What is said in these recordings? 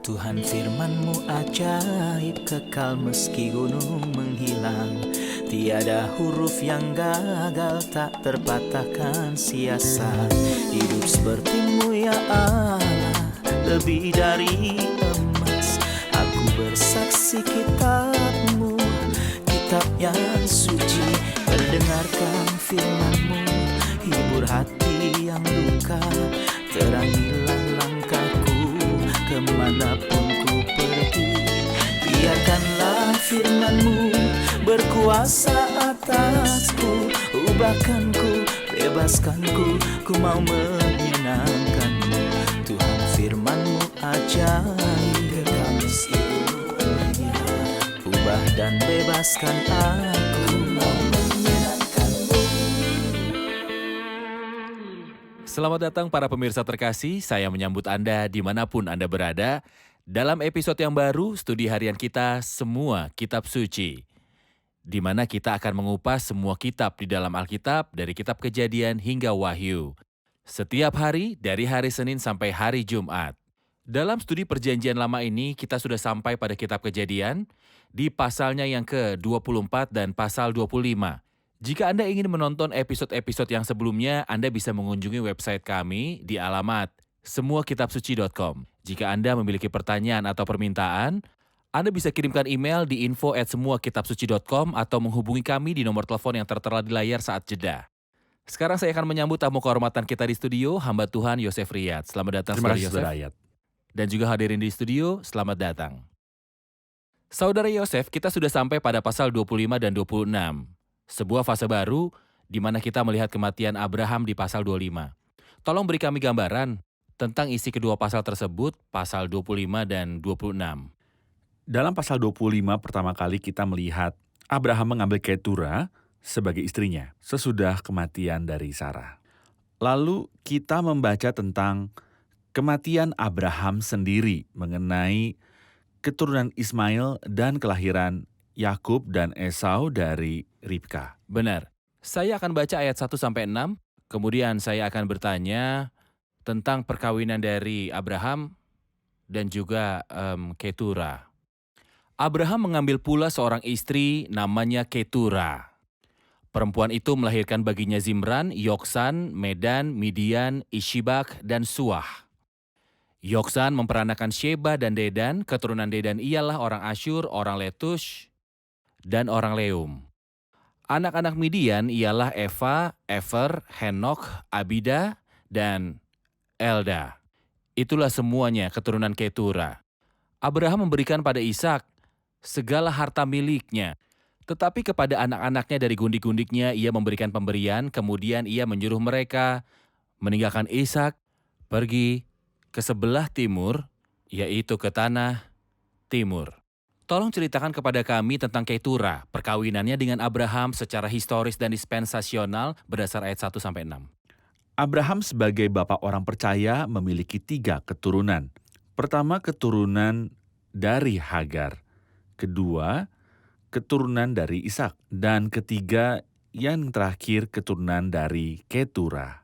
Tuhan firman-Mu ajaib, kekal meski gunung menghilang. Tiada huruf yang gagal, tak terpatahkan siasat. Hidup seperti-Mu ya Allah, lebih dari emas. Aku bersaksi kitab-Mu, kitab yang suci. Mendengarkan firman-Mu, hibur hati yang luka. Terangilah langkahku kemanapun ku pergi. Biarkanlah firman-Mu berkuasa atasku. Ubahkanku, bebaskanku, ku mau menyenangkan-Mu. Tuhan firman-Mu ajaib, kekal meski gunung menghilang. Ubah dan bebaskan aku, mau menyenangkan-Mu. Selamat datang para pemirsa terkasih, saya menyambut Anda dimanapun Anda berada. Dalam episode yang baru, studi harian kita Semua Kitab Suci. Di mana kita akan mengupas semua kitab di dalam Alkitab dari kitab Kejadian hingga Wahyu. Setiap hari dari hari Senin sampai hari Jumat. Dalam studi perjanjian lama ini, kita sudah sampai pada kitab Kejadian di pasalnya yang ke-24 dan pasal 25. Jika Anda ingin menonton episode-episode yang sebelumnya, Anda bisa mengunjungi website kami di alamat semuakitabsuci.com. Jika Anda memiliki pertanyaan atau permintaan, Anda bisa kirimkan email di info@semuakitabsuci.com atau menghubungi kami di nomor telepon yang tertera di layar saat jeda. Sekarang saya akan menyambut tamu kehormatan kita di studio, hamba Tuhan Yosef Riyad. Selamat datang, Terima Saudara kasih, Yosef. Saudara Ayat. Dan juga hadirin di studio, selamat datang. Saudara Yosef, kita sudah sampai pada pasal 25 dan 26. Sebuah fase baru di mana kita melihat kematian Abraham di pasal 25. Tolong beri kami gambaran tentang isi kedua pasal tersebut, pasal 25 dan 26. Dalam pasal 25 pertama kali kita melihat Abraham mengambil Ketura sebagai istrinya sesudah kematian dari Sarah. Lalu kita membaca tentang kematian Abraham sendiri mengenai keturunan Ismail dan kelahiran Yakub dan Esau dari Ribka. Benar. Saya akan baca ayat 1-6, kemudian saya akan bertanya tentang perkawinan dari Abraham dan juga Ketura. Abraham mengambil pula seorang istri namanya Ketura. Perempuan itu melahirkan baginya Zimran, Yoksan, Medan, Midian, Ishibak, dan Suah. Yoksan memperanakan Sheba dan Dedan. Keturunan Dedan ialah orang Asyur, orang Letush, dan orang Leum. Anak-anak Midian ialah Eva, Efer, Henok, Abida, dan Elda. Itulah semuanya keturunan Ketura. Abraham memberikan pada Ishak segala harta miliknya. Tetapi kepada anak-anaknya dari gundik-gundiknya ia memberikan pemberian, kemudian ia menyuruh mereka meninggalkan Ishak, pergi ke sebelah timur, yaitu ke tanah timur. Tolong ceritakan kepada kami tentang Ketura, perkawinannya dengan Abraham secara historis dan dispensasional berdasar ayat 1-6. Abraham sebagai bapak orang percaya memiliki 3 keturunan. Pertama, keturunan dari Hagar. Kedua, keturunan dari Ishak. Dan ketiga, yang terakhir, keturunan dari Ketura.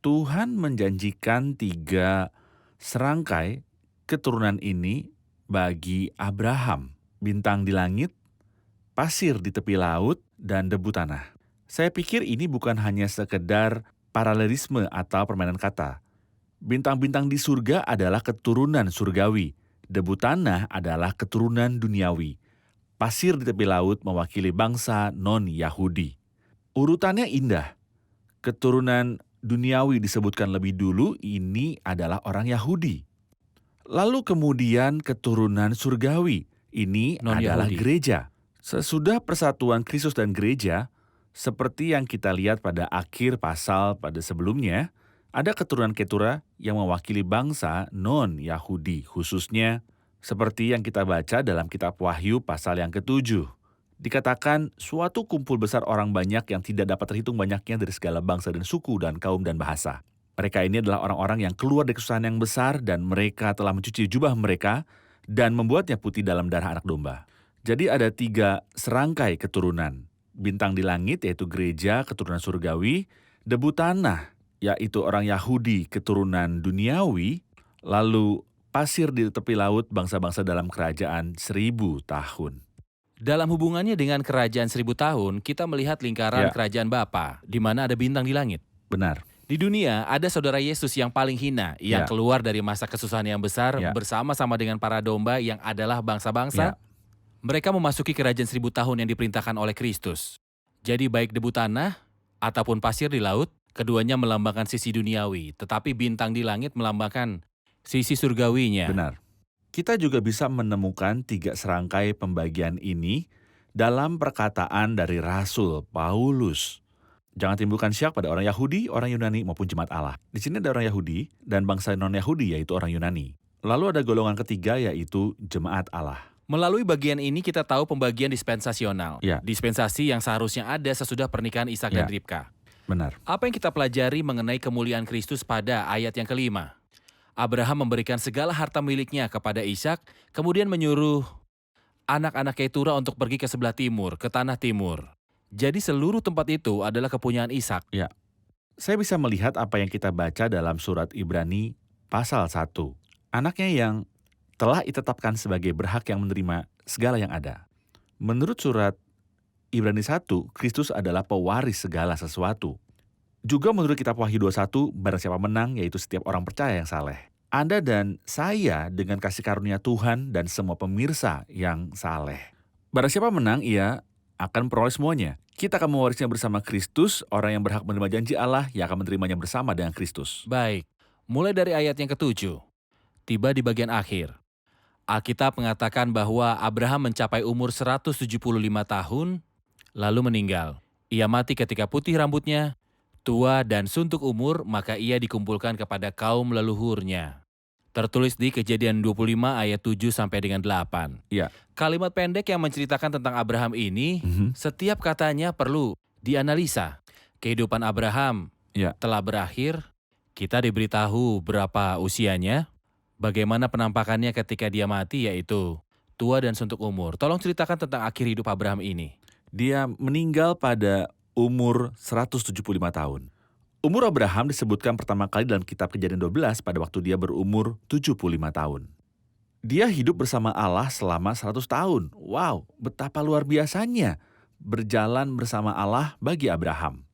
Tuhan menjanjikan 3 serangkai keturunan ini bagi Abraham. Bintang di langit, pasir di tepi laut, dan debu tanah. Saya pikir ini bukan hanya sekedar paralelisme atau permainan kata. Bintang-bintang di surga adalah keturunan surgawi. Debu tanah adalah keturunan duniawi. Pasir di tepi laut mewakili bangsa non-Yahudi. Urutannya indah. Keturunan duniawi disebutkan lebih dulu, ini adalah orang Yahudi. Lalu kemudian keturunan surgawi, ini adalah Non-Yahudi. gereja. Sesudah persatuan Kristus dan gereja, seperti yang kita lihat pada akhir pasal pada sebelumnya, ada keturunan Ketura yang mewakili bangsa non-Yahudi, khususnya seperti yang kita baca dalam kitab Wahyu pasal yang ke-7. Dikatakan suatu kumpul besar orang banyak yang tidak dapat terhitung banyaknya dari segala bangsa dan suku dan kaum dan bahasa. Mereka ini adalah orang-orang yang keluar dari kesusahan yang besar dan mereka telah mencuci jubah mereka dan membuatnya putih dalam darah anak domba. Jadi ada 3 serangkai keturunan. Bintang di langit yaitu gereja keturunan surgawi, debu tanah yaitu orang Yahudi keturunan duniawi, lalu pasir di tepi laut, bangsa-bangsa dalam kerajaan 1000 tahun. Dalam hubungannya dengan kerajaan 1000 tahun, kita melihat lingkaran Ya. kerajaan Bapa, di mana ada bintang di langit. Benar. Di dunia, ada saudara Yesus yang paling hina, yang Ya. keluar dari masa kesusahan yang besar Ya. bersama-sama dengan para domba yang adalah bangsa-bangsa. Ya. Mereka memasuki kerajaan 1000 tahun yang diperintahkan oleh Kristus. Jadi baik debu tanah ataupun pasir di laut, keduanya melambangkan sisi duniawi, tetapi bintang di langit melambangkan sisi surgawinya. Benar. Kita juga bisa menemukan 3 serangkai pembagian ini dalam perkataan dari Rasul Paulus. Jangan timbulkan syak pada orang Yahudi, orang Yunani, maupun jemaat Allah. Di sini ada orang Yahudi dan bangsa non-Yahudi, yaitu orang Yunani. Lalu ada golongan ketiga, yaitu jemaat Allah. Melalui bagian ini kita tahu pembagian dispensasional. Ya. Dispensasi yang seharusnya ada sesudah pernikahan Ishak dan Ya. Ribka. Benar. Apa yang kita pelajari mengenai kemuliaan Kristus pada ayat yang kelima? Abraham memberikan segala harta miliknya kepada Ishak, kemudian menyuruh anak-anak Ketura untuk pergi ke sebelah timur, ke tanah timur. Jadi seluruh tempat itu adalah kepunyaan Ishak. Saya bisa melihat apa yang kita baca dalam surat Ibrani pasal 1. Anaknya yang telah ditetapkan sebagai berhak yang menerima segala yang ada. Menurut surat Ibrani 1, Kristus adalah pewaris segala sesuatu. Juga menurut kitab Wahyu 21, barang siapa menang, yaitu setiap orang percaya yang saleh. Anda dan saya dengan kasih karunia Tuhan dan semua pemirsa yang saleh. Barang siapa menang, ia akan peroleh semuanya. Kita akan mewarisnya bersama Kristus, orang yang berhak menerima janji Allah yang akan menerimanya bersama dengan Kristus. Baik, mulai dari ayat yang ke-7, tiba di bagian akhir. Alkitab mengatakan bahwa Abraham mencapai umur 175 tahun, lalu meninggal. Ia mati ketika putih rambutnya, tua dan suntuk umur, maka ia dikumpulkan kepada kaum leluhurnya. Tertulis di Kejadian 25 ayat 7 sampai dengan 8. Ya. Kalimat pendek yang menceritakan tentang Abraham ini, setiap katanya perlu dianalisa. Kehidupan Abraham Ya. telah berakhir, kita diberitahu berapa usianya, bagaimana penampakannya ketika dia mati, yaitu tua dan suntuk umur. Tolong ceritakan tentang akhir hidup Abraham ini. Dia meninggal pada umur 175 tahun. Umur Abraham disebutkan pertama kali dalam kitab Kejadian 12 pada waktu dia berumur 75 tahun. Dia hidup bersama Allah selama 100 tahun. Wow, betapa luar biasanya berjalan bersama Allah bagi Abraham.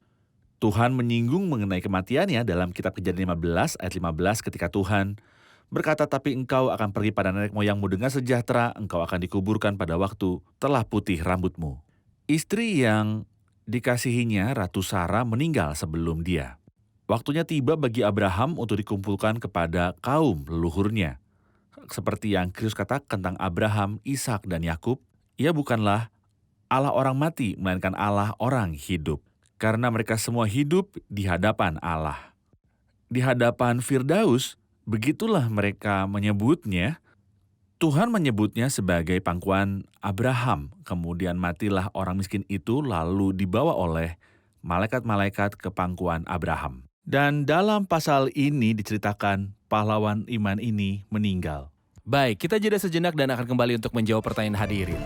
Tuhan menyinggung mengenai kematiannya dalam kitab Kejadian 15 ayat 15 ketika Tuhan berkata, "Tapi engkau akan pergi pada nenek moyangmu dengan sejahtera, engkau akan dikuburkan pada waktu telah putih rambutmu." Istri yang dikasihinya, Ratu Sarah, meninggal sebelum dia. Waktunya tiba bagi Abraham untuk dikumpulkan kepada kaum leluhurnya. Seperti yang Kristus katakan tentang Abraham, Ishak, dan Yakub, ia bukanlah Allah orang mati, melainkan Allah orang hidup. Karena mereka semua hidup di hadapan Allah. Di hadapan Firdaus, begitulah mereka menyebutnya. Tuhan menyebutnya sebagai pangkuan Abraham. Kemudian matilah orang miskin itu, lalu dibawa oleh malaikat-malaikat ke pangkuan Abraham. Dan dalam pasal ini diceritakan pahlawan iman ini meninggal. Baik, kita jeda sejenak dan akan kembali untuk menjawab pertanyaan hadirin.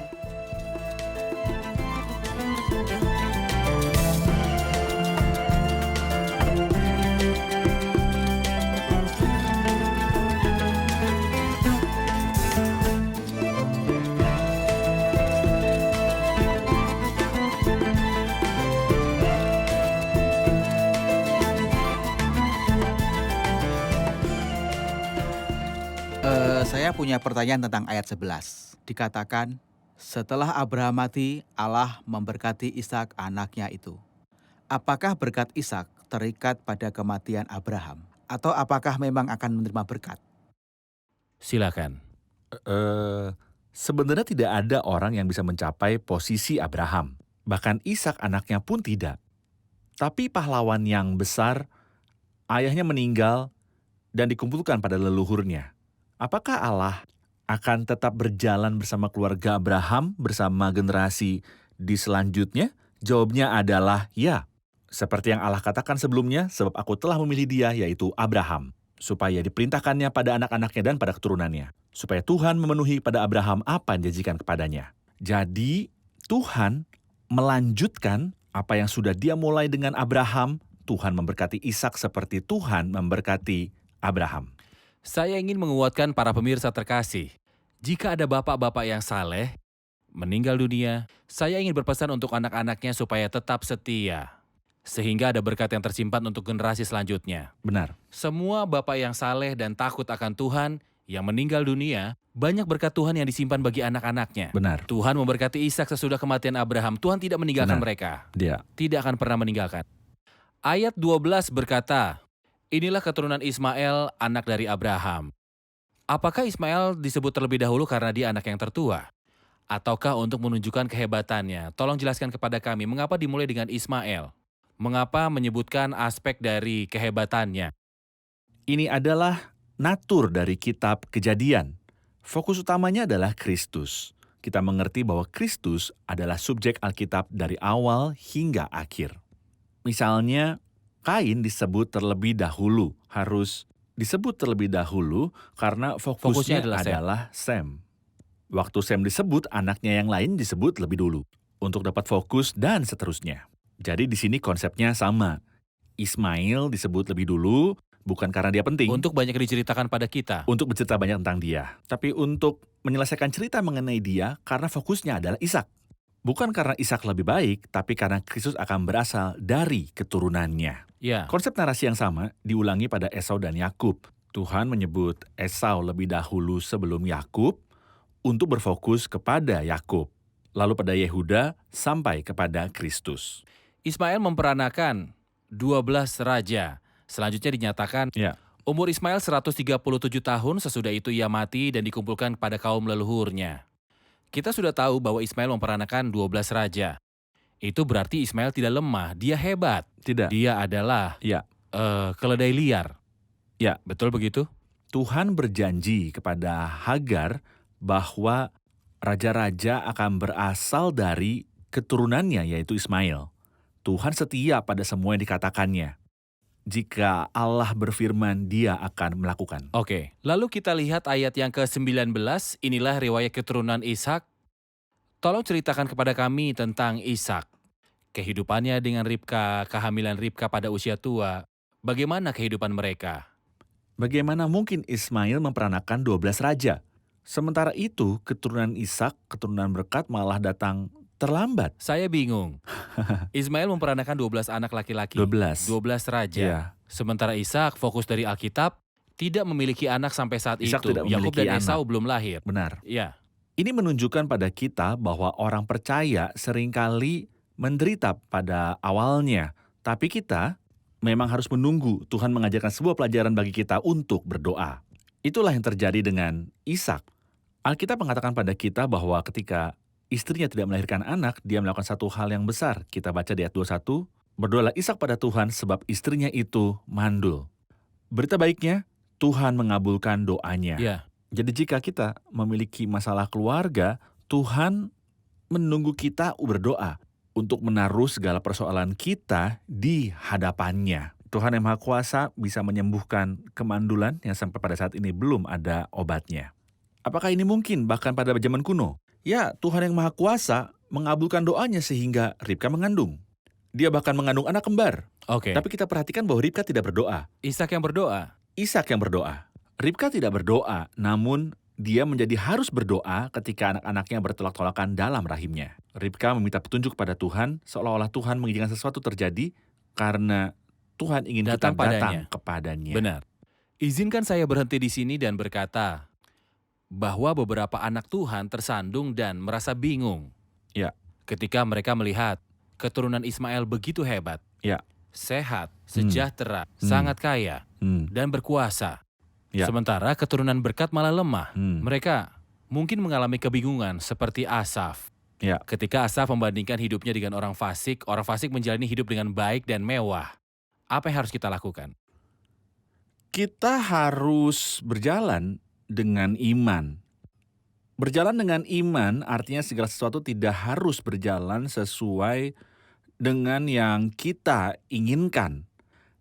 Saya punya pertanyaan tentang ayat 11. Dikatakan, setelah Abraham mati, Allah memberkati Ishak anaknya itu. Apakah berkat Ishak terikat pada kematian Abraham? Atau apakah memang akan menerima berkat? Silakan. Sebenarnya tidak ada orang yang bisa mencapai posisi Abraham. Bahkan Ishak anaknya pun tidak. Tapi pahlawan yang besar, ayahnya meninggal dan dikumpulkan pada leluhurnya. Apakah Allah akan tetap berjalan bersama keluarga Abraham, bersama generasi di selanjutnya? Jawabnya adalah ya. Seperti yang Allah katakan sebelumnya, sebab aku telah memilih dia, yaitu Abraham, supaya diperintahkannya pada anak-anaknya dan pada keturunannya. Supaya Tuhan memenuhi pada Abraham apa yang dijanjikan kepadanya. Jadi Tuhan melanjutkan apa yang sudah dia mulai dengan Abraham. Tuhan memberkati Ishak seperti Tuhan memberkati Abraham. Saya ingin menguatkan para pemirsa terkasih. Jika ada bapak-bapak yang saleh, meninggal dunia, saya ingin berpesan untuk anak-anaknya supaya tetap setia. Sehingga ada berkat yang tersimpan untuk generasi selanjutnya. Benar. Semua bapak yang saleh dan takut akan Tuhan yang meninggal dunia, banyak berkat Tuhan yang disimpan bagi anak-anaknya. Benar. Tuhan memberkati Ishak sesudah kematian Abraham. Tuhan tidak meninggalkan Benar. mereka. Dia. Tidak akan pernah meninggalkan. Ayat 12 berkata, inilah keturunan Ismail, anak dari Abraham. Apakah Ismail disebut terlebih dahulu karena dia anak yang tertua? Ataukah untuk menunjukkan kehebatannya? Tolong jelaskan kepada kami, mengapa dimulai dengan Ismail? Mengapa menyebutkan aspek dari kehebatannya? Ini adalah natur dari kitab Kejadian. Fokus utamanya adalah Kristus. Kita mengerti bahwa Kristus adalah subjek Alkitab dari awal hingga akhir. Misalnya, Kain disebut terlebih dahulu, harus disebut terlebih dahulu karena fokusnya Fokusnya adalah Sem. adalah Sem. Waktu Sem disebut, anaknya yang lain disebut lebih dulu untuk dapat fokus dan seterusnya. Jadi di sini konsepnya sama. Ismail disebut lebih dulu bukan karena dia penting Untuk banyak diceritakan pada kita. untuk bercerita banyak tentang dia, tapi untuk menyelesaikan cerita mengenai dia karena fokusnya adalah Ishak. Bukan karena Ishak lebih baik, tapi karena Kristus akan berasal dari keturunannya. Ya, Konsep narasi yang sama diulangi pada Esau dan Yakub. Tuhan menyebut Esau lebih dahulu sebelum Yakub untuk berfokus kepada Yakub, lalu pada Yehuda sampai kepada Kristus. Ismail memperanakan 12 raja. Selanjutnya dinyatakan, Ya. umur Ismail 137 tahun, sesudah itu ia mati dan dikumpulkan pada kaum leluhurnya. Kita sudah tahu bahwa Ismail memperanakan 12 raja. Itu berarti Ismail tidak lemah, dia hebat. Tidak. Dia adalah Ya. keledai liar. Ya. Betul begitu? Tuhan berjanji kepada Hagar bahwa raja-raja akan berasal dari keturunannya, yaitu Ismail. Tuhan setia pada semua yang dikatakannya. Jika Allah berfirman, dia akan melakukan. Oke, lalu kita lihat ayat yang ke-19, inilah riwayat keturunan Ishak. Tolong ceritakan kepada kami tentang Ishak. Kehidupannya dengan Ribka, kehamilan Ribka pada usia tua. Bagaimana kehidupan mereka? Bagaimana mungkin Ismail memperanakan 12 raja? Sementara itu, keturunan Ishak, keturunan berkat malah datang terlambat. Saya bingung. Ismail memperanakan 12 anak laki-laki. 12. 12 raja. Ya. Sementara Ishak fokus dari Alkitab, tidak memiliki anak sampai saat Ishak itu. tidak Yakub memiliki dan anak. Esau belum lahir. Benar. Ya, Ini menunjukkan pada kita bahwa orang percaya seringkali menderita pada awalnya. Tapi kita memang harus menunggu Tuhan mengajarkan sebuah pelajaran bagi kita untuk berdoa. Itulah yang terjadi dengan Ishak. Alkitab mengatakan pada kita bahwa ketika istrinya tidak melahirkan anak, dia melakukan satu hal yang besar. Kita baca di ayat 21, berdoalah Ishak pada Tuhan sebab istrinya itu mandul. Berita baiknya, Tuhan mengabulkan doanya. ya. Jadi jika kita memiliki masalah keluarga, Tuhan menunggu kita berdoa untuk menaruh segala persoalan kita di hadapannya. Tuhan yang Maha Kuasa bisa menyembuhkan kemandulan yang sampai pada saat ini belum ada obatnya. Apakah ini mungkin bahkan pada zaman kuno? Ya, Tuhan yang Maha Kuasa mengabulkan doanya sehingga Ribka mengandung. Dia bahkan mengandung anak kembar. Oke, Tapi kita perhatikan bahwa Ribka tidak berdoa. Ishak yang berdoa. Ishak yang berdoa. Ribka tidak berdoa, namun dia menjadi harus berdoa ketika anak-anaknya bertolak-tolakan dalam rahimnya. Ribka meminta petunjuk pada Tuhan, seolah-olah Tuhan mengizinkan sesuatu terjadi karena Tuhan ingin Datang kita datang padanya. kepadanya. Benar. Izinkan saya berhenti di sini dan berkata bahwa beberapa anak Tuhan tersandung dan merasa bingung. Ya. Ketika mereka melihat keturunan Ismail begitu hebat. Ya. Sehat, sejahtera, sangat kaya, dan berkuasa. Ya. Sementara keturunan berkat malah lemah. Hmm. Mereka mungkin mengalami kebingungan seperti Asaf. Ya. Ketika Asaf membandingkan hidupnya dengan orang fasik menjalani hidup dengan baik dan mewah. Apa yang harus kita lakukan? Kita harus berjalan dengan iman. Berjalan dengan iman artinya segala sesuatu tidak harus berjalan sesuai dengan yang kita inginkan.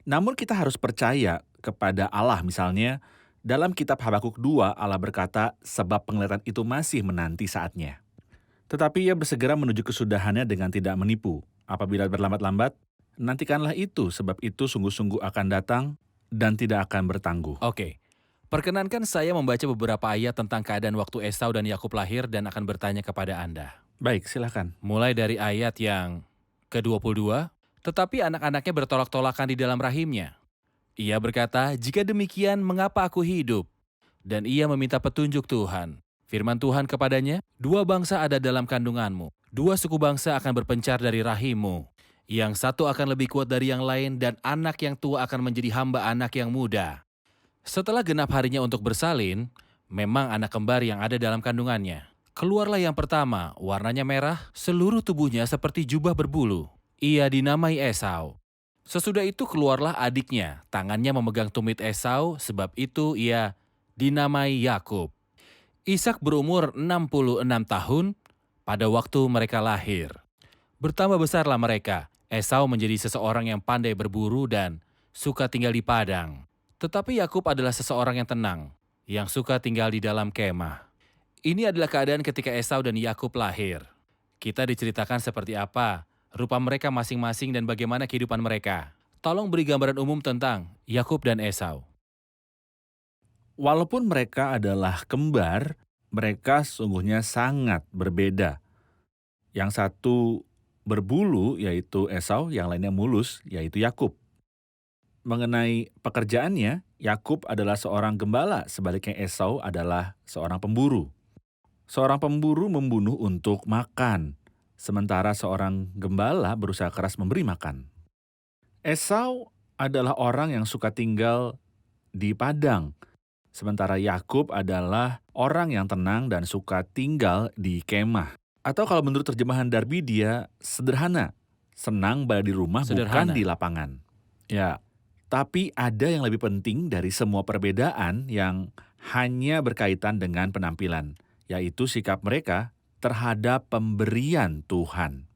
Namun kita harus percaya kepada Allah. Misalnya dalam kitab Habakuk 2 Allah berkata sebab penglihatan itu masih menanti saatnya. Tetapi ia bersegera menuju kesudahannya dengan tidak menipu. Apabila berlambat-lambat, nantikanlah itu sebab itu sungguh-sungguh akan datang dan tidak akan bertangguh. Oke, Perkenankan saya membaca beberapa ayat tentang keadaan waktu Esau dan Yakub lahir dan akan bertanya kepada Anda. Baik, silakan. Mulai dari ayat yang ke-22, tetapi anak-anaknya bertolak-tolakan di dalam rahimnya. Ia berkata, jika demikian mengapa aku hidup? Dan ia meminta petunjuk Tuhan. Firman Tuhan kepadanya, 2 bangsa ada dalam kandunganmu. 2 suku bangsa akan berpencar dari rahimmu. Yang satu akan lebih kuat dari yang lain dan anak yang tua akan menjadi hamba anak yang muda. Setelah genap harinya untuk bersalin, memang anak kembar yang ada dalam kandungannya. Keluarlah yang pertama, warnanya merah, seluruh tubuhnya seperti jubah berbulu. Ia dinamai Esau. Sesudah itu keluarlah adiknya, tangannya memegang tumit Esau, sebab itu ia dinamai Yakub. Ishak berumur 66 tahun pada waktu mereka lahir. Bertambah besarlah mereka. Esau menjadi seseorang yang pandai berburu dan suka tinggal di padang. Tetapi Yakub adalah seseorang yang tenang, yang suka tinggal di dalam kemah. Ini adalah keadaan ketika Esau dan Yakub lahir. Kita diceritakan seperti apa rupa mereka masing-masing dan bagaimana kehidupan mereka. Tolong beri gambaran umum tentang Yakub dan Esau. Walaupun mereka adalah kembar, mereka sungguhnya sangat berbeda. Yang satu berbulu, yaitu Esau, yang lainnya mulus, yaitu Yakub. Mengenai pekerjaannya, Yakub adalah seorang gembala, sebaliknya Esau adalah seorang pemburu. Seorang pemburu membunuh untuk makan, sementara seorang gembala berusaha keras memberi makan. Esau adalah orang yang suka tinggal di padang, sementara Yakub adalah orang yang tenang dan suka tinggal di kemah. Atau kalau menurut terjemahan Darby, dia sederhana, senang berada di rumah bukan di lapangan. Ya, tapi ada yang lebih penting dari semua perbedaan yang hanya berkaitan dengan penampilan, yaitu sikap mereka terhadap pemberian Tuhan.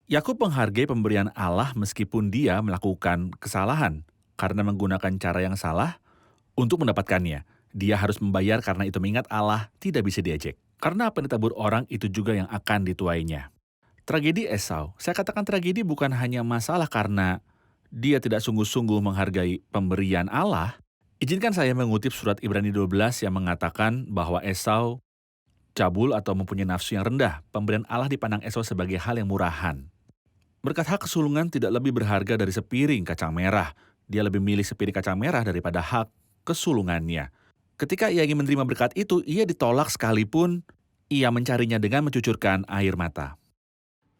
Yakub menghargai pemberian Allah meskipun dia melakukan kesalahan karena menggunakan cara yang salah untuk mendapatkannya. Dia harus membayar karena itu mengingat Allah tidak bisa diejek. Karena apa yang ditabur orang itu juga yang akan dituainya. Tragedi Esau, saya katakan tragedi bukan hanya masalah karena dia tidak sungguh-sungguh menghargai pemberian Allah. Izinkan saya mengutip surat Ibrani 12 yang mengatakan bahwa Esau cabul atau mempunyai nafsu yang rendah. Pemberian Allah dipandang Esau sebagai hal yang murahan. Berkat hak kesulungan tidak lebih berharga dari sepiring kacang merah. Dia lebih milih sepiring kacang merah daripada hak kesulungannya. Ketika ia ingin menerima berkat itu, ia ditolak sekalipun ia mencarinya dengan mencucurkan air mata.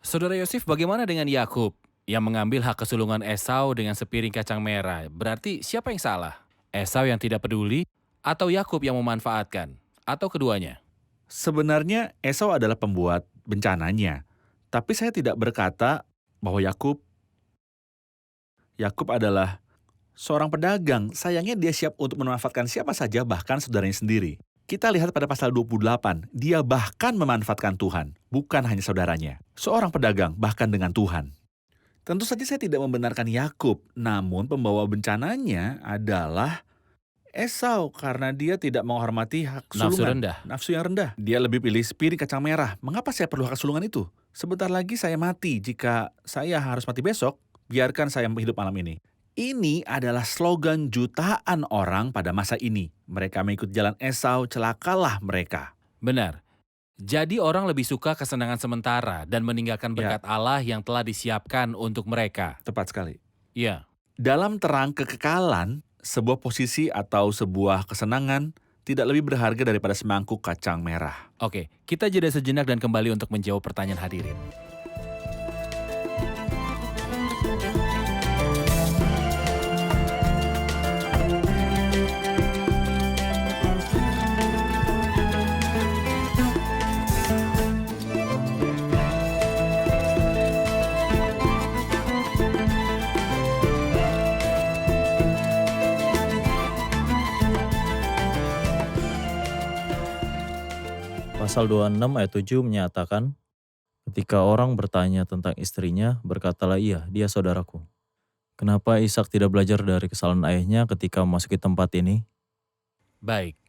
Saudara Yosef, bagaimana dengan Yakub yang mengambil hak kesulungan Esau dengan sepiring kacang merah? Berarti siapa yang salah? Esau yang tidak peduli atau Yakub yang memanfaatkan? Atau keduanya? Sebenarnya Esau adalah pembuat bencananya. Tapi saya tidak berkata bahwa Yakub adalah seorang pedagang. Sayangnya dia siap untuk memanfaatkan siapa saja, bahkan saudaranya sendiri. Kita lihat pada pasal 28, dia bahkan memanfaatkan Tuhan, bukan hanya saudaranya. Seorang pedagang bahkan dengan Tuhan. Tentu saja saya tidak membenarkan Yakub, namun pembawa bencananya adalah Esau karena dia tidak menghormati hak sulungan. Nafsu yang rendah. Dia lebih pilih sepiring kacang merah. Mengapa saya perlu hak sulungan itu? Sebentar lagi saya mati. Jika saya harus mati besok, biarkan saya hidup malam ini. Ini adalah slogan jutaan orang pada masa ini. Mereka mengikut jalan Esau, celakalah mereka. Benar. Jadi orang lebih suka kesenangan sementara dan meninggalkan berkat Allah yang telah disiapkan untuk mereka. Tepat sekali. Ya. Dalam terang kekekalan, sebuah posisi atau sebuah kesenangan tidak lebih berharga daripada semangkuk kacang merah. Oke, kita jeda sejenak dan kembali untuk menjawab pertanyaan hadirin. Pasal 26 ayat 7 menyatakan, ketika orang bertanya tentang istrinya, berkatalah ia, dia saudaraku. Kenapa Ishak tidak belajar dari kesalahan ayahnya ketika memasuki tempat ini? Baik.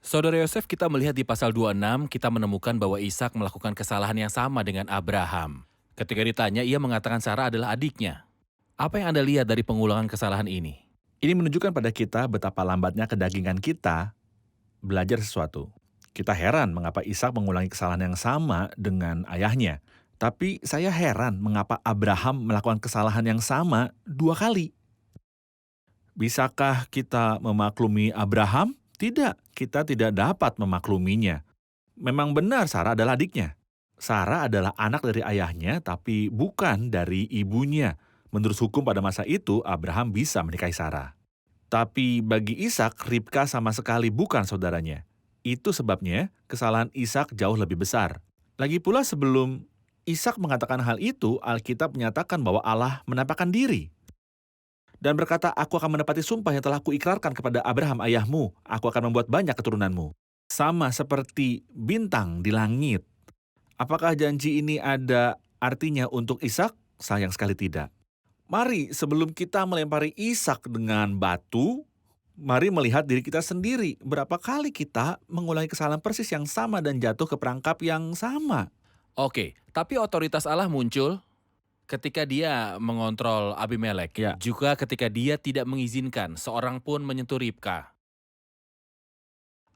Saudara Yosef, kita melihat di pasal 26, kita menemukan bahwa Ishak melakukan kesalahan yang sama dengan Abraham. Ketika ditanya, ia mengatakan Sarah adalah adiknya. Apa yang Anda lihat dari pengulangan kesalahan ini? Ini menunjukkan pada kita betapa lambatnya kedagingan kita belajar sesuatu. Kita heran mengapa Ishak mengulangi kesalahan yang sama dengan ayahnya. Tapi saya heran mengapa Abraham melakukan kesalahan yang sama 2 kali. Bisakah kita memaklumi Abraham? Tidak, kita tidak dapat memakluminya. Memang benar Sarah adalah adiknya. Sarah adalah anak dari ayahnya tapi bukan dari ibunya. Menurut hukum pada masa itu, Abraham bisa menikahi Sarah. Tapi bagi Ishak, Ribka sama sekali bukan saudaranya. Itu sebabnya kesalahan Ishak jauh lebih besar. Lagi pula sebelum Ishak mengatakan hal itu, Alkitab menyatakan bahwa Allah menampakkan diri. Dan berkata, aku akan menepati sumpah yang telah kuikrarkan kepada Abraham ayahmu. Aku akan membuat banyak keturunanmu. Sama seperti bintang di langit. Apakah janji ini ada artinya untuk Ishak? Sayang sekali tidak. Mari sebelum kita melempari Ishak dengan batu, mari melihat diri kita sendiri. Berapa kali kita mengulangi kesalahan persis yang sama dan jatuh ke perangkap yang sama. Oke, tapi otoritas Allah muncul ketika dia mengontrol Abimelek. Ya. Juga ketika dia tidak mengizinkan seorang pun menyentuh Ribka.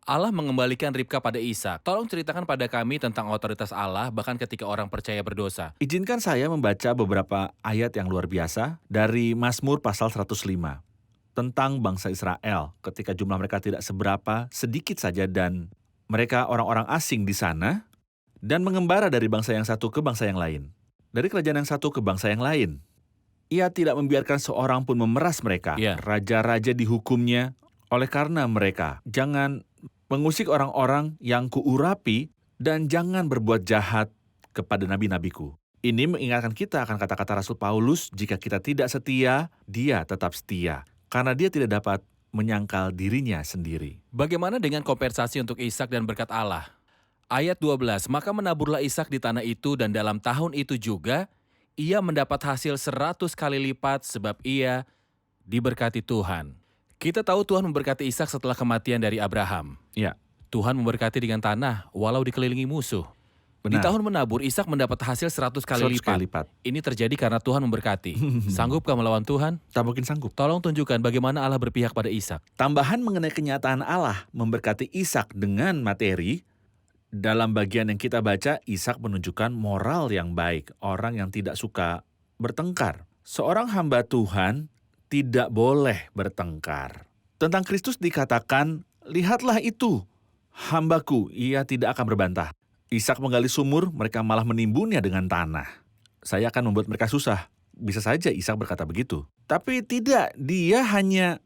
Allah mengembalikan Ribka pada Ishak. Tolong ceritakan pada kami tentang otoritas Allah bahkan ketika orang percaya berdosa. Izinkan saya membaca beberapa ayat yang luar biasa dari Mazmur pasal 105. Tentang bangsa Israel ketika jumlah mereka tidak seberapa, sedikit saja dan mereka orang-orang asing di sana dan mengembara dari bangsa yang satu ke bangsa yang lain. Dari kerajaan yang satu ke bangsa yang lain. Ia tidak membiarkan seorang pun memeras mereka. Ya. Raja-raja dihukumnya oleh karena mereka. Jangan mengusik orang-orang yang kuurapi dan jangan berbuat jahat kepada nabi-nabiku. Ini mengingatkan kita akan kata-kata Rasul Paulus, jika kita tidak setia, dia tetap setia. Karena dia tidak dapat menyangkal dirinya sendiri. Bagaimana dengan kompensasi untuk Ishak dan berkat Allah? Ayat 12, maka menaburlah Ishak di tanah itu dan dalam tahun itu juga, ia mendapat hasil 100 kali lipat sebab ia diberkati Tuhan. Kita tahu Tuhan memberkati Ishak setelah kematian dari Abraham. Ya, Tuhan memberkati dengan tanah walau dikelilingi musuh. Di benar. tahun menabur, Ishak mendapat hasil 100 kali 100 kali lipat. lipat. Ini terjadi karena Tuhan memberkati. Sanggupkah melawan Tuhan? Tak mungkin sanggup. Tolong tunjukkan bagaimana Allah berpihak pada Ishak. Tambahan mengenai kenyataan Allah memberkati Ishak dengan materi, dalam bagian yang kita baca, Ishak menunjukkan moral yang baik, orang yang tidak suka bertengkar. Seorang hamba Tuhan tidak boleh bertengkar. Tentang Kristus dikatakan, lihatlah itu, hambaku, ia tidak akan berbantah. Ishak menggali sumur, mereka malah menimbunnya dengan tanah. Saya akan membuat mereka susah. Bisa saja Ishak berkata begitu. Tapi tidak, dia hanya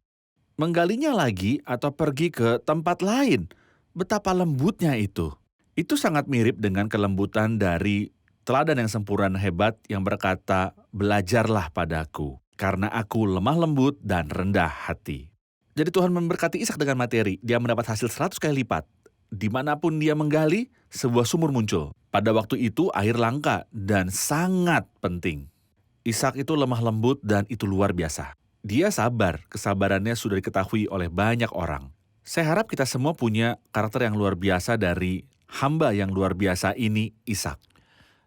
menggalinya lagi atau pergi ke tempat lain. Betapa lembutnya itu. Itu sangat mirip dengan kelembutan dari teladan yang sempurna hebat yang berkata, belajarlah padaku, karena aku lemah lembut dan rendah hati. Jadi Tuhan memberkati Ishak dengan materi, dia mendapat hasil 100 kali lipat. Dimanapun dia menggali, sebuah sumur muncul. Pada waktu itu air langka dan sangat penting. Ishak itu lemah lembut dan itu luar biasa. Dia sabar, kesabarannya sudah diketahui oleh banyak orang. Saya harap kita semua punya karakter yang luar biasa dari hamba yang luar biasa ini, Ishak.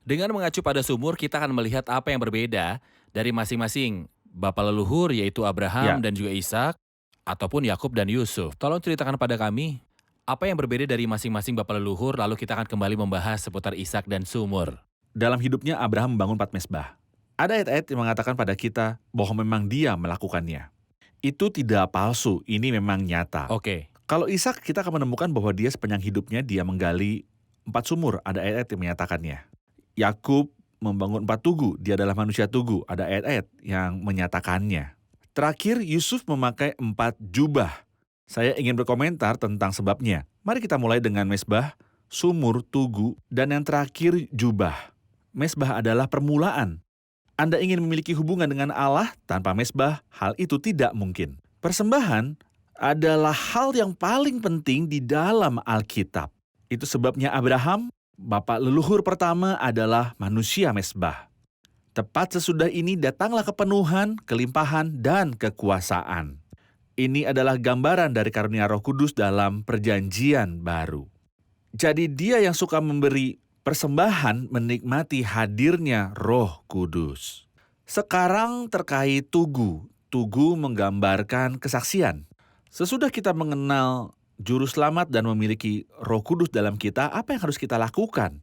Dengan mengacu pada sumur, kita akan melihat apa yang berbeda dari masing-masing bapa leluhur, yaitu Abraham dan juga Ishak, ataupun Yakub dan Yusuf. Tolong ceritakan pada kami, apa yang berbeda dari masing-masing bapa leluhur, lalu kita akan kembali membahas seputar Ishak dan sumur. Dalam hidupnya Abraham membangun 4 mezbah. Ada ayat-ayat yang mengatakan pada kita bahwa memang dia melakukannya. Itu tidak palsu, ini memang nyata. Oke. Kalau Ishak, kita akan menemukan bahwa dia sepanjang hidupnya dia menggali 4 sumur, ada ayat-ayat yang menyatakannya. Yakub membangun 4 tugu, dia adalah manusia tugu, ada ayat-ayat yang menyatakannya. Terakhir, Yusuf memakai 4 jubah. Saya ingin berkomentar tentang sebabnya. Mari kita mulai dengan mezbah, sumur, tugu, dan yang terakhir jubah. Mezbah adalah permulaan. Anda ingin memiliki hubungan dengan Allah tanpa mezbah, hal itu tidak mungkin. Persembahan adalah hal yang paling penting di dalam Alkitab. Itu sebabnya Abraham, bapa leluhur pertama, adalah manusia mezbah. Tepat sesudah ini datanglah kepenuhan, kelimpahan, dan kekuasaan. Ini adalah gambaran dari karunia Roh Kudus dalam perjanjian baru. Jadi dia yang suka memberi persembahan menikmati hadirnya Roh Kudus. Sekarang terkait tugu. tugu menggambarkan kesaksian. Sesudah kita mengenal Juru Selamat dan memiliki Roh Kudus dalam kita, apa yang harus kita lakukan?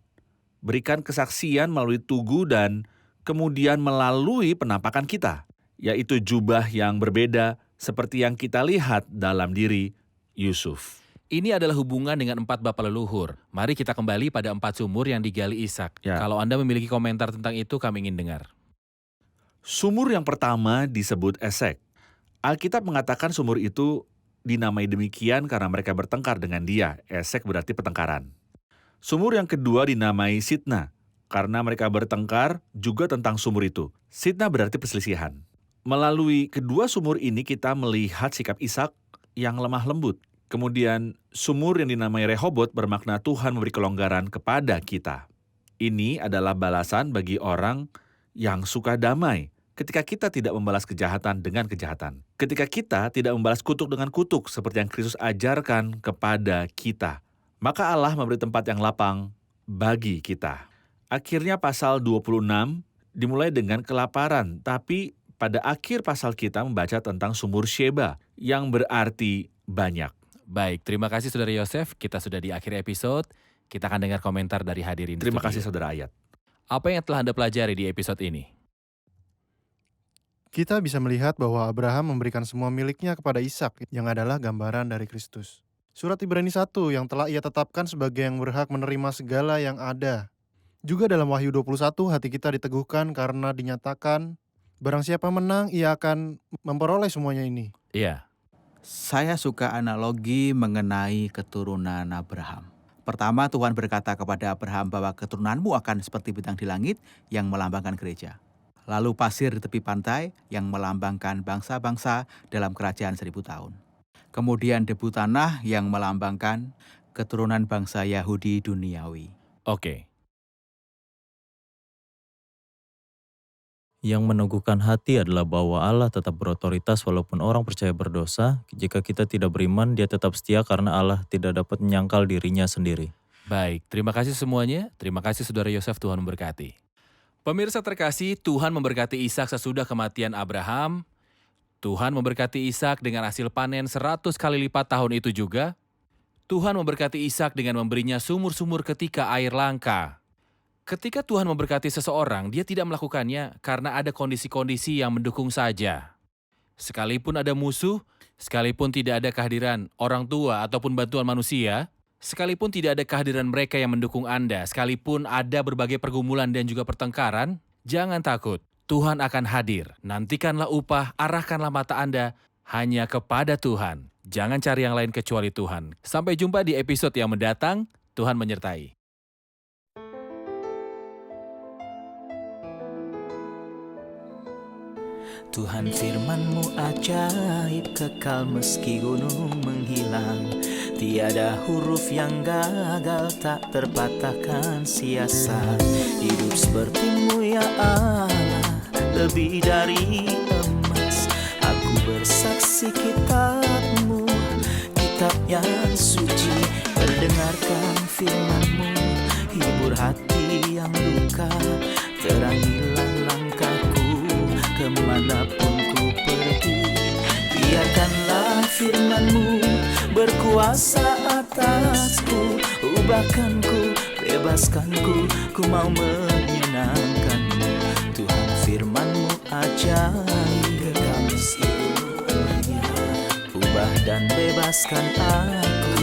Berikan kesaksian melalui tugu dan kemudian melalui penampakan kita, yaitu jubah yang berbeda seperti yang kita lihat dalam diri Yusuf. Ini adalah hubungan dengan 4 bapa leluhur. Mari kita kembali pada 4 sumur yang digali Ishak. Ya. Kalau Anda memiliki komentar tentang itu, kami ingin dengar. Sumur yang pertama disebut Esek. Alkitab mengatakan sumur itu dinamai demikian karena mereka bertengkar dengan dia. Esek berarti pertengkaran. Sumur yang kedua dinamai Sitna, karena mereka bertengkar juga tentang sumur itu. Sitna berarti perselisihan. Melalui kedua sumur ini kita melihat sikap Ishak yang lemah lembut. Kemudian sumur yang dinamai Rehobot bermakna Tuhan memberi kelonggaran kepada kita. Ini adalah balasan bagi orang yang suka damai ketika kita tidak membalas kejahatan dengan kejahatan. Ketika kita tidak membalas kutuk dengan kutuk seperti yang Kristus ajarkan kepada kita. Maka Allah memberi tempat yang lapang bagi kita. Akhirnya pasal 26 dimulai dengan kelaparan, tapi pada akhir pasal kita membaca tentang sumur Sheba yang berarti banyak. Baik, terima kasih Saudara Yosef. Kita sudah di akhir episode. Kita akan dengar komentar dari hadirin. Terima studio. kasih Saudara Ayat. Apa yang telah Anda pelajari di episode ini? Kita bisa melihat bahwa Abraham memberikan semua miliknya kepada Ishak yang adalah gambaran dari Kristus. Surat Ibrani 1 yang telah ia tetapkan sebagai yang berhak menerima segala yang ada. Juga dalam Wahyu 21 hati kita diteguhkan karena dinyatakan barang siapa menang ia akan memperoleh semuanya ini. Iya. Saya suka analogi mengenai keturunan Abraham. Pertama, Tuhan berkata kepada Abraham bahwa keturunanmu akan seperti bintang di langit yang melambangkan gereja. Lalu pasir di tepi pantai yang melambangkan bangsa-bangsa dalam kerajaan 1000 tahun. Kemudian debu tanah yang melambangkan keturunan bangsa Yahudi duniawi. Oke. Yang meneguhkan hati adalah bahwa Allah tetap berotoritas walaupun orang percaya berdosa. Jika kita tidak beriman, dia tetap setia karena Allah tidak dapat menyangkal dirinya sendiri. Baik, terima kasih semuanya. Terima kasih Saudara Yosef, Tuhan memberkati. Pemirsa terkasih, Tuhan memberkati Ishak sesudah kematian Abraham. Tuhan memberkati Ishak dengan hasil panen 100 kali lipat tahun itu juga. Tuhan memberkati Ishak dengan memberinya sumur-sumur ketika air langka. Ketika Tuhan memberkati seseorang, dia tidak melakukannya karena ada kondisi-kondisi yang mendukung saja. Sekalipun ada musuh, sekalipun tidak ada kehadiran orang tua ataupun bantuan manusia, sekalipun tidak ada kehadiran mereka yang mendukung Anda, sekalipun ada berbagai pergumulan dan juga pertengkaran, jangan takut. Tuhan akan hadir. Nantikanlah upah, arahkanlah mata Anda hanya kepada Tuhan. Jangan cari yang lain kecuali Tuhan. Sampai jumpa di episode yang mendatang. Tuhan menyertai. Tuhan firman-Mu ajaib, kekal meski gunung menghilang. Tiada huruf yang gagal, tak terpatahkan siasat. Hidup seperti-Mu ya Allah, lebih dari emas. Aku bersaksi kitab-Mu, kitab yang suci. Mendengarkan firman-Mu, hibur hati yang luka. Terangilah langkahku kemanapun ku pergi. Biarkanlah firman-Mu berkuasa atasku. Ubahkanku, bebaskanku, ku mau menyenangkan-Mu. Tuhan firman-Mu ajaib, kekal meski gunung menghilang. Ubah dan bebaskan aku.